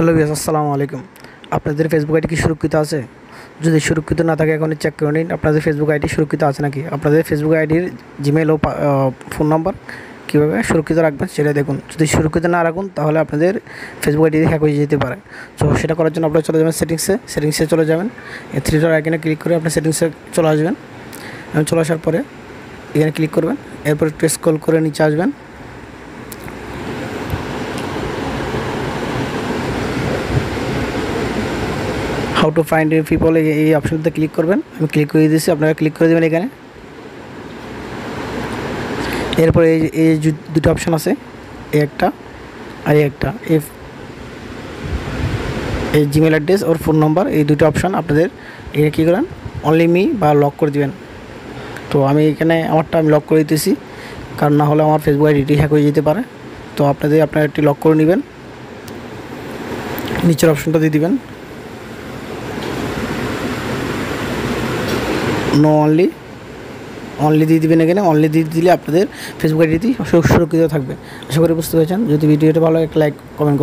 Hello viewers, আসসালামু আলাইকুম। আপনাদের ফেসবুক আইডি কি সুরক্ষিত আছে? যদি সুরক্ষিত না থাকে এখনই চেক করে নিন আপনাদের ফেসবুক আইডি সুরক্ষিত আছে নাকি। আপনাদের ফেসবুক আইডির জিমেল ও ফোন নাম্বার কীভাবে সুরক্ষিত রাখবেন সেটা দেখুন। যদি সুরক্ষিত না রাখুন তাহলে আপনাদের ফেসবুক আইডি হ্যাক হয়ে যেতে পারে। তো সেটা করার জন্য আপনারা চলে যাবেন সেটিংসে চলে যাবেন। এই থ্রি ডট আইকনে ক্লিক করে আপনি সেটিংসে চলে আসবেন। এবং চলে আসার পরে এখানে ক্লিক করবেন। এরপর একটু স্ক্রল করে নিচে আসবেন। হাউ টু ফাইন্ড পিপল এই অপশনটাতে ক্লিক করবেন। আমি ক্লিক করে দিয়েছি, আপনারা ক্লিক করে দেবেন এখানে। এরপর এই দুটো অপশন আছে, এই একটা আর এই একটা, এই জিমেল অ্যাড্রেস ওর ফোন নাম্বার, এই দুটো অপশন আপনাদের এখানে কী করেন অনলি মি বা লক করে দিবেন। তো আমি এখানে আমারটা আমি লক করে দিতেছি, কারণ না হলে আমার ফেসবুক আইডিটি হ্যাক হয়ে যেতে পারে। তো আপনারা একটি লক করে নেবেন, নিচের অপশনটা দিয়ে দিবেন নো অনলি দিয়ে দিবেন। এখানে অনলি দিয়ে দিলে আপনাদের ফেসবুক আইডিটি সুরক্ষিত থাকবে। আশা করি বুঝতে পেরেছেন। যদি ভিডিওটা ভালো একটা লাইক কমেন্ট